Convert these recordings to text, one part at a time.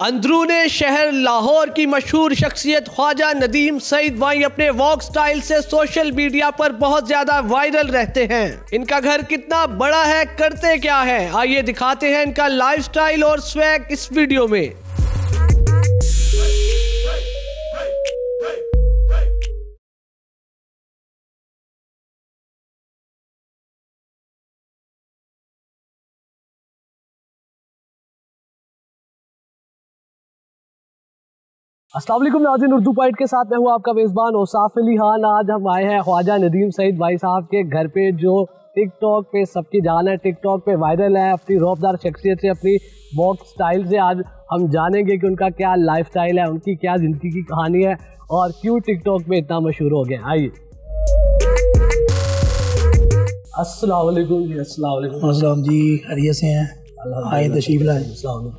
अंदरूने शहर लाहौर की मशहूर शख्सियत ख्वाजा नदीम सईद वाई अपने वॉक स्टाइल से सोशल मीडिया पर बहुत ज्यादा वायरल रहते हैं। इनका घर कितना बड़ा है, करते क्या है, आइए दिखाते हैं इनका लाइफस्टाइल और स्वैग इस वीडियो में। अस्सलाम वालेकुम नाज़रीन, उर्दू पॉइंट के साथ मैं हूँ आपका मेज़बान औसाफ अली खान। आज हम आए हैं ख्वाजा नदीम सईद भाई साहब के घर पे, जो टिकटॉक पे सबकी जान है, टिकटॉक पे वायरल है अपनी रौबदार शख्सियत से, अपनी वॉक स्टाइल से। आज हम जानेंगे कि उनका क्या लाइफ स्टाइल है, उनकी क्या ज़िंदगी की कहानी है और क्यों टिकटॉक पे इतना मशहूर हो गया। आइए। अस्सलाम वालेकुम जी। अस्सलाम वालेकुम। अस्सलाम जी, खैरियत से हैं? आए तशरीफ लाए। अस्सलाम वालेकुम।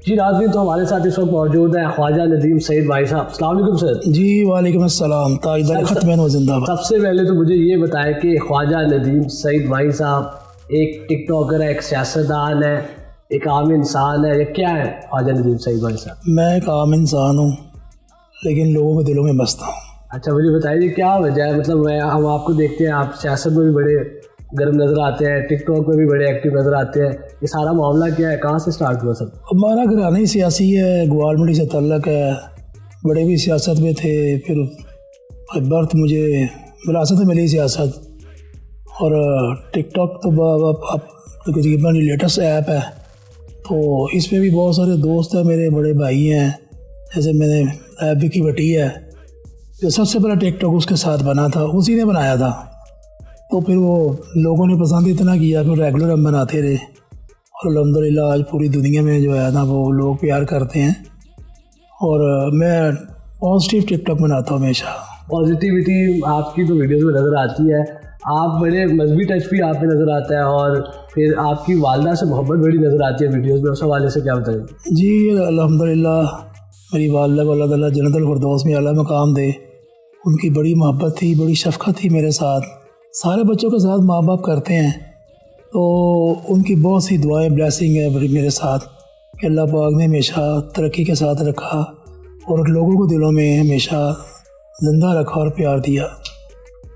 जी नाज़रीन, तो हमारे साथ इस वक्त मौजूद है ख्वाजा नदीम सईद भाई साहब। अस्सलाम वालेकुम सर। जी वालेकुम अस्सलाम। ताजदार खत्म जिंदाबाद। सबसे पहले तो मुझे ये बताएं कि ख्वाजा नदीम सईद भाई साहब एक टिकटॉकर है, एक सियासतदान है, एक आम इंसान है, या क्या है ख्वाजा नदीम सईद भाई साहब? मैं एक आम इंसान हूँ, लेकिन लोगों के दिलों में बसता हूँ। अच्छा, मुझे बताइए क्या वजह है? मतलब हम आपको देखते हैं, आप सियासत में भी बड़े गर्म नज़र आते हैं, टिकटॉक में भी बड़े एक्टिव नज़र आते हैं। ये सारा मामला क्या है, कहाँ से स्टार्ट हुआ सब? हमारा घराना ही सियासी है, ग्वालमंडी से तल्लक है, बड़े भी सियासत में थे, फिर बर्थ मुझे विरासत में मिली सियासत। और टिकटॉक तो अब तकरीबन लेटेस्ट ऐप है, तो इसमें भी बहुत सारे दोस्त हैं, मेरे बड़े भाई हैं। जैसे मैंने ऐप विकी भट्टी है, जो सबसे पहला टिकटॉक उसके साथ बना था, उसी ने बनाया था। तो फिर वो लोगों ने पसंद इतना किया, फिर रेगुलर हम बनाते रहे, और अल्हम्दुलिल्लाह आज पूरी दुनिया में जो है ना वो लोग प्यार करते हैं। और मैं पॉजिटिव टिकटॉक बनाता हूँ हमेशा। पॉजिटिविटी आपकी तो वीडियोस में नज़र आती है, आप बड़े मजहबी टच भी आप में नज़र आता है, और फिर आपकी वालदा से मोहब्बत बड़ी नज़र आती है वीडियोज़ में। उस हवाले से क्या बताएं? जी अल्हम्दुलिल्लाह, मेरी वालदा को अल्लाह ताला जन्नतुल फिरदौस में आला मकाम दे। उनकी बड़ी मोहब्बत थी, बड़ी शफ़क़त थी मेरे साथ, सारे बच्चों के साथ माँ बाप करते हैं। तो उनकी बहुत सी दुआएं, ब्लेसिंग है बड़ी मेरे साथ, कि अल्लाह पाक ने हमेशा तरक्की के साथ रखा और लोगों को दिलों में हमेशा ज़िंदा रखा और प्यार दिया।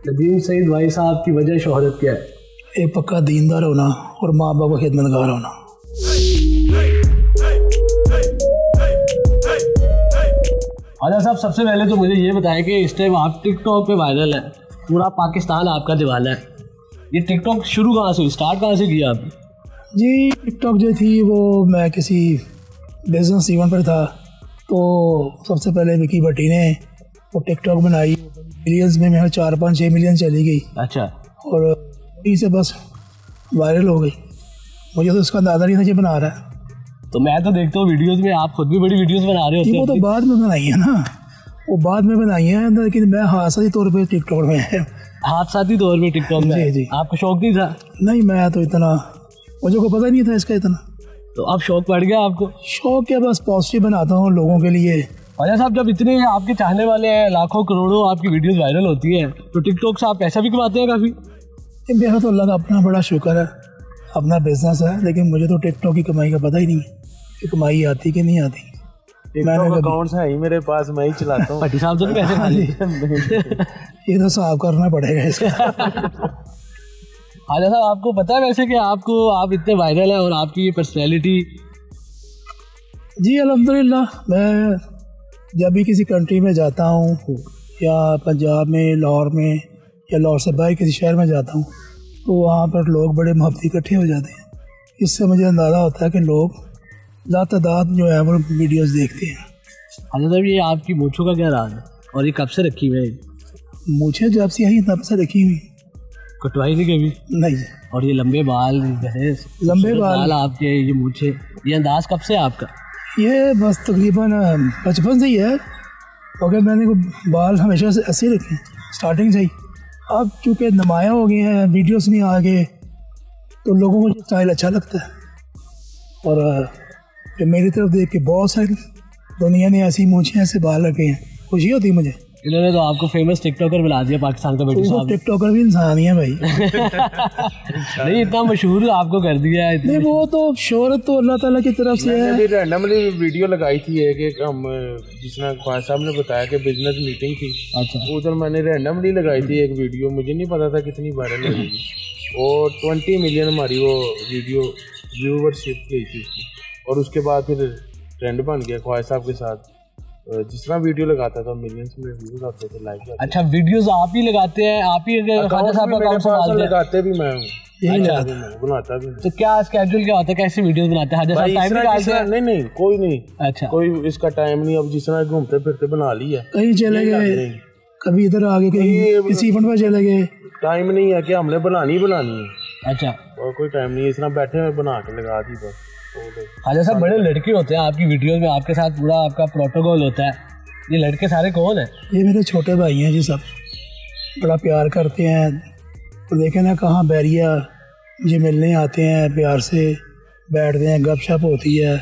नदीम सईद भाई साहब की वजह शोहरत क्या है? एक पक्का दीनदार होना और माँ बाप का खिदमतगार होना। ख्वाजा साहब, सबसे पहले तो मुझे ये बताएं कि इस टाइम आप टिकटॉक पे वायरल है, पूरा पाकिस्तान आपका दीवाना है। ये टिकटॉक शुरू कहाँ से हुई, स्टार्ट कहाँ से किया आपने? जी टिकटॉक जो थी वो मैं किसी बिजनेस इवेंट पर था, तो सबसे पहले विकी भट्टी ने वो टिकटॉक बनाई, मिलियंस में मेरा 4-5-6 मिलियन चली गई। अच्छा। और वहीं से बस वायरल हो गई। मुझे तो इसका अंदाज़ा नहीं था कि बना रहा है। तो मैं तो देखता हूँ वीडियोस में, आप खुद भी बड़ी वीडियोस बना रहे होते हैं। वो तो बाद में बनाई है ना, वो बाद में बनाई है, लेकिन मैं हादसाती तौर पे टिकटॉक में है। हादसाती तौर पे टिकटॉक में? जी। आपको शौक नहीं था? नहीं, मैं तो इतना, मुझे को पता नहीं था इसका इतना। तो अब शौक पड़ गया आपको? शौक क्या, बस पॉजिटिव बनाता हूँ लोगों के लिए। ख्वाजा साहब, जब इतने आपके चाहने वाले हैं, लाखों करोड़ों आपकी वीडियोस वायरल होती हैं, तो टिकटॉक से आप पैसा भी कमाते हैं काफ़ी? मेरा तो अल्लाह का अपना बड़ा शुक्र है, अपना बिजनेस है, लेकिन मुझे तो टिकटॉक की कमाई का पता ही नहीं है कि कमाई आती कि नहीं आती। मैंने अकाउंट्स है ही मेरे पास, मैं ही चलाता हूँ। भट्टी साहब तो नहीं पैसे खाली? ये तो साफ करना पड़ेगा इसका। ख्वाजा साहब, आपको पता है वैसे कि आप इतने वायरल हैं और आपकी ये पर्सनैलिटी? जी अल्हम्दुलिल्लाह, मैं जब भी किसी कंट्री में जाता हूँ, या पंजाब में, लाहौर में, या लाहौर से बाहर किसी शहर में जाता हूँ, तो वहाँ पर लोग बड़े मोहब्बती इकट्ठे हो जाते हैं। इससे मुझे अंदाज़ा होता है कि लोग लातादाद जो है वो वीडियोस देखते हैं। ख्वाजा साहब, ये आपकी मूंछों का क्या राज है, और ये कब से रखी हुई है? मूंछें जब से यही तब से रखी हुई। कटवाई नहीं कभी? नहीं। और ये लंबे बाल, लंबे बाल आपके, ये मूंछें, ये अंदाज कब से आपका? ये बस तकरीबन बचपन से ही है, क्योंकि मैंने बाल हमेशा से ऐसे ही रखे स्टार्टिंग से ही। अब चूँकि नुमाया हो गए हैं, वीडियोस में आ गए, तो लोगों को स्टाइल अच्छा लगता है। और फिर मेरी तरफ देख के बहुत सारी दुनिया ने ऐसी मूंछें, ऐसे बाल रखे हैं, खुशी होती है मुझे। इन्होंने तो आपको फेमस टिकटॉकर बना दिया पाकिस्तान का बेटू साहब। टिकटॉकर भी इंसान ही है भाई। नहीं इतना मशहूर आपको कर दिया है। नहीं वो तो शोहरत तो अल्लाह ताला की तरफ से है। रैंडमली वीडियो लगाई थी कि हम जिसने ख्वाजा साहब ने बताया कि बिजनेस मीटिंग थी। अच्छा। उधर मैंने रैंडमली लगाई थी एक वीडियो, मुझे नहीं पता था कितनी वायरल होगी। और 20 मिलियन हमारी वो वीडियो व्यूवरशिप गई थी और उसके बाद फिर ट्रेंड बन गया ख्वाजा साहब के साथ। जिस तरह वीडियो लगाता था मिलियंस में व्यूज आते थे, लाइक। अच्छा वीडियोस आप ही लगाते हैं, आप ही ख्वाजा साहब का अकाउंट संभालते हैं? लगाते भी मैं हूं, बनाता भी। तो क्या स्केड्यूल क्या होता है, कैसी वीडियोस बनाते हैं? ख्वाजा साहब टाइम निकालते हैं? नहीं कोई नहीं। अच्छा, कोई इसका टाइम नहीं। अब जिस तरह घूमते फिरते बना लिया, कहीं चले गए, कभी इधर आगे, कहीं किसी इवेंट में चले गए। टाइम नहीं है कि हमने बनानी है। अच्छा, और कोई टाइम नहीं है, इस तरह बैठे हुए बना के लगा दी बस। ख्वाजा साहब बड़े लड़के होते हैं आपकी वीडियोस में, आपके साथ पूरा आपका प्रोटोकॉल होता है। ये लड़के सारे कौन है? ये मेरे छोटे भाई हैं जी, सब बड़ा प्यार करते हैं। तो देखें ना कहाँ बैरिया मुझे मिलने आते हैं, प्यार से बैठते हैं, गपशप होती है।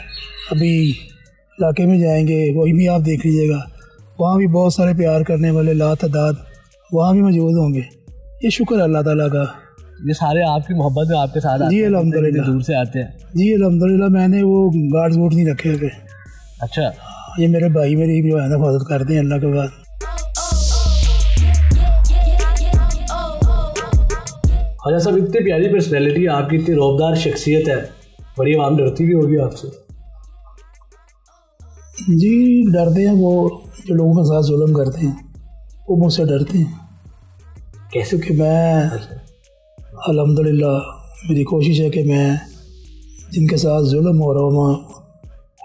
अभी इलाके में जाएंगे, वही भी आप देख लीजिएगा, वहाँ भी बहुत सारे प्यार करने वाले लातादाद वहाँ भी मौजूद होंगे। ये शुक्र अल्लाह ताला का। ये सारे आपकी मोहब्बत में आपके साथ जी अल्हम्दुलिल्लाह, दूर से आते हैं जी अल्हम्दुलिल्लाह। मैंने वो गार्ड्स वोट नहीं रखे हुए। अच्छा, ये मेरे भाई मेरी जो है ना हिफाजत करते हैं अल्लाह के बाद। ख्वाजा साहब इतनी प्यारी पर्सनैलिटी है आपकी, इतनी रौबदार शख्सियत है, बड़ी आवाम डरती भी होगी आपसे? जी डरते हैं, वो जो लोगों के साथ जुल्म करते हैं वो मुझसे डरते हैं। कैसे? क्योंकि मैं अल्हम्दुलिल्लाह मेरी कोशिश है कि मैं जिनके साथ जुल्म हो रहा हूँ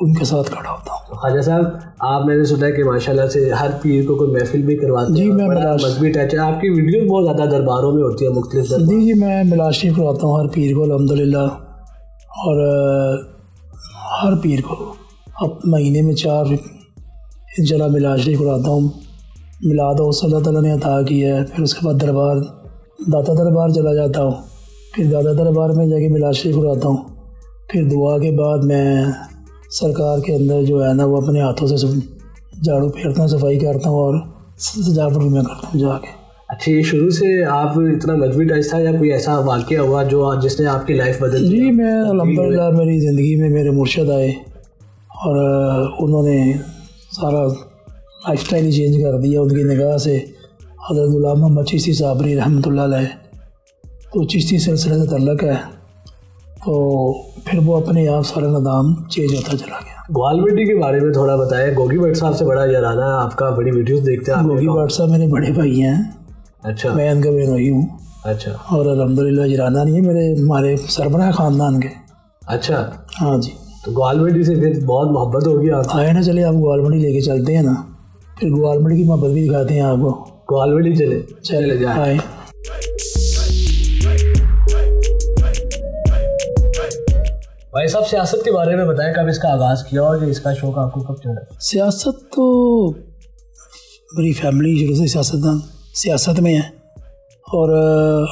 उनके साथ खड़ा होता हूँ। ख्वाजा साहब आप, मैंने सुना है कि माशाल्लाह से हर पीर को कोई महफिल भी करवाते हैं। जी मैं मजहबी टच है आपकी, वीडियो बहुत ज़्यादा दरबारों में होती है, मुख्तलिफ दरबार। जी मैं मिलाद शरीफ करवाता हूँ हर पीर को अल्हम्दुलिल्लाह। और हर पीर को अब महीने में 4 इंशाल्लाह मिलाद शरीफ करवाता हूँ। मिलाद अल्लाह ताला ने अता किया है। फिर उसके बाद दरबार, दाता दरबार चला जाता हूँ, फिर दाता दरबार में जाके मिलाद शरीफ करवाता हूँ। फिर दुआ के बाद मैं सरकार के अंदर जो है ना वो अपने हाथों से झाड़ू फेरता हूँ, सफाई करता हूँ और सजावट भी मैं करता हूँ जाके। अच्छा, ये शुरू से आप इतना मजबूत टच था या कोई ऐसा वाक़या हुआ जो जिसने आपकी लाइफ बदल दी? जी मैं अल्हम्दुलिल्लाह मेरी ज़िंदगी में मेरे मुर्शिद आए और उन्होंने सारा लाइफ स्टाइल ही चेंज कर दिया। उनकी निगाह से हज़रत गुलाम मोहम्मद चिश्ती साबरी रहमतुल्लाह अलैह, तो चिश्ती सिलसिले से तल्लक है, तो फिर वो अपने आप सारा निज़ाम चेंज होता चला गया। ग्वालमंडी के बारे में थोड़ा बताएं। गोगी भट्ट साहब से बड़ा याराना है आपका, बड़ी वीडियोस देखते हैं। गोगी भट्ट साहब मेरे बड़े भाई हैं। अच्छा, मैं इनका बेनोई हूँ। अच्छा, और अल्हम्दुलिल्लाह याराना नहीं है, हमारे सरबराह ख़ानदान के। अच्छा, हाँ जी। तो ग्वालमंडी से फिर बहुत मोहब्बत होगी आप? आए ना, चले आप ग्वालमंडी लेके चलते हैं ना, फिर ग्वालमंडी की मोहब्बत भी दिखाते हैं आपको। ग्वालमंडी चले जाए। आए। भाई साहब सियासत के बारे में बताएं, कब इसका आगाज़ किया और इसका शौक आपको कब चढ़ा? सियासत तो मेरी फैमिली शुरू से सियासत में है। और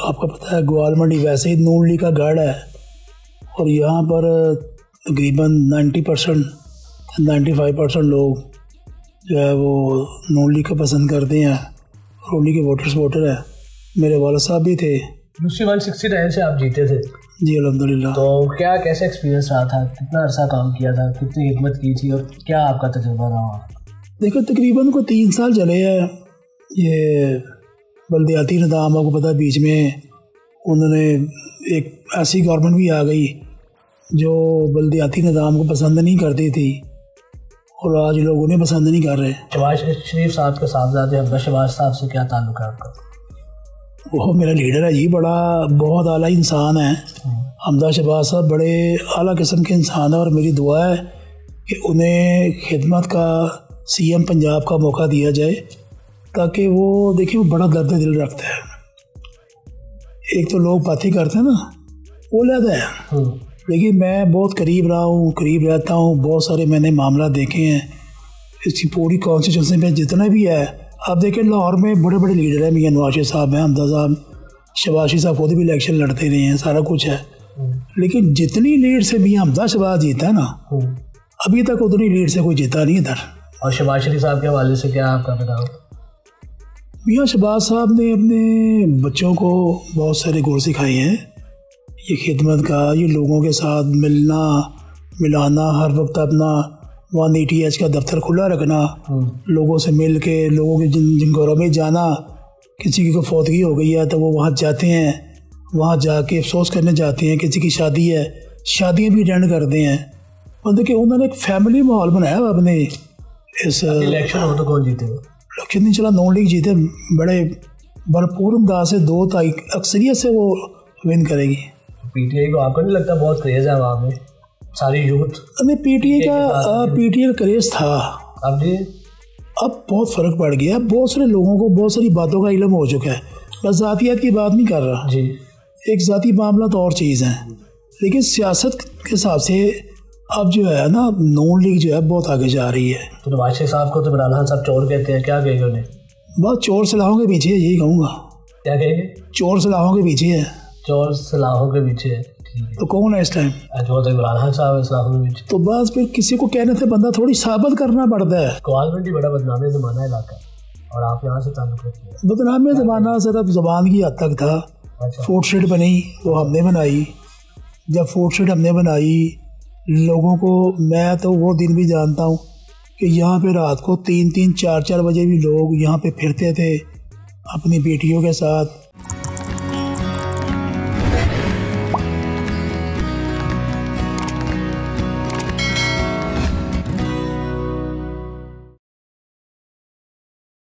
आपको पता है ग्वालमंडी वैसे ही नून लीग का गढ़ है और यहाँ पर तकरीबन 90% 95% लोग जो है वो नून लीग को पसंद करते हैं, नून लीग के वोटर हैं। मेरे वालिद साहब भी थे। दूसरी 169 से आप जीते थे? जी अल्हम्दुलिल्लाह। तो क्या कैसे एक्सपीरियंस रहा था, कितना अरसा काम किया था, कितनी हिम्मत की थी और क्या आपका तजुर्बा रहा? देखो तकरीबन को 3 साल चले हैं ये बल्दियाती निज़ाम। आपको पता है बीच में उन्होंने एक ऐसी गवर्नमेंट भी आ गई जो बल्दियाती निज़ाम को पसंद नहीं करती थी और आज लोग उन्हें पसंद नहीं कर रहे। शहबाज शरीफ साहब के साहबजादे हम्दा शहबाज साहब से क्या ताल्लुक है आपका? वो मेरा लीडर है जी, बड़ा बहुत आला इंसान है। हम्दा शहबाज साहब बड़े आला किस्म के इंसान है और मेरी दुआ है कि उन्हें खिदमत का CM पंजाब का मौका दिया जाए ताकि वो देखिए वो बड़ा दर्द दिल रखता है। एक तो लोग बातें करते हैं ना, वो लेता है, लेकिन मैं बहुत करीब रहा हूँ, करीब रहता हूँ। बहुत सारे मैंने मामला देखे हैं इसकी पूरी कॉन्स्टिट्यूंसी में जितना भी है। आप देखें लाहौर में बड़े बड़े लीडर हैं, मियां नवाज शरीफ साहब हैं, हमदा साहब, शहबाज शरीफ साहब खुद भी इलेक्शन लड़ते रहे हैं, सारा कुछ है। लेकिन जितनी लीड से मियां हमदा शहबाज जीता है ना, अभी तक उतनी लीड से कोई जीता नहीं इधर। और शहबाज शरीफ साहब के हवाले से क्या आपका बताओ? मियाँ शहबाज साहब ने अपने बच्चों को बहुत सारे गुण सिखाए हैं। ये खिदमत का, ये लोगों के साथ मिलना मिलाना, हर वक्त अपना 180H का दफ्तर खुला रखना, लोगों से मिल के, लोगों के जिन घरों में जाना, किसी की कोई फौतगी हो गई है तो वो वहाँ जाते हैं, वहाँ जाके अफसोस करने जाते हैं। किसी की शादी है, शादियाँ भी अटेंड करते हैं। और देखिए उन्होंने एक फैमिली माहौल बनाया अपने। इस इलेक्शन हो तो कौन जीतेगा? इलेक्शन नहीं चला, नॉन लीग जीते, बड़े भरपूर अंदाज से 2 अक्सरियत से वो विन करेगी। पीटीआई को आपको नहीं लगता बहुत क्रेज है वहाँ में, सारी यूथ? नहीं, पीटीआई का क्रेज था, अब बहुत फ़र्क पड़ गया। बहुत सारे लोगों को बहुत सारी बातों का इल्म हो चुका है। बस ज़ातियात की बात नहीं कर रहा जी, एक ज़ाती मामला तो और चीज़ है, लेकिन सियासत के हिसाब से अब जो है ना, नून लीग जो है बहुत आगे जा रही है। तो नवाज शरीफ साहब को तो इमरान खान साहब चोर कहते हैं, क्या कहेंगे उन्हें? बहुत चोर सलाहों के पीछे है, यही कहूँगा। क्या कहेंगे? चोर सलाहों के पीछे है। चोर सलाहों के पीछे है, तो कौन है इस टाइम? तो इमरान खान साहब है सलाहों के पीछे। तो बस फिर किसी को कहने से बंदा थोड़ी साबित करना पड़ता है। ग्वालमंडी बड़ा बदनामी ज़माना इलाका, और आप यहाँ से ताल्लुक़ रखते हैं। बदनामी ज़माना सिर्फ ज़बान की हद तक था। फूड स्ट्रीट बनी वो हमने बनाई। जब फूड स्ट्रीट हमने बनाई, लोगों को, मैं तो वो दिन भी जानता हूँ कि यहाँ पे रात को 3-3, 4-4 बजे भी लोग यहाँ पे फिरते थे अपनी बेटियों के साथ।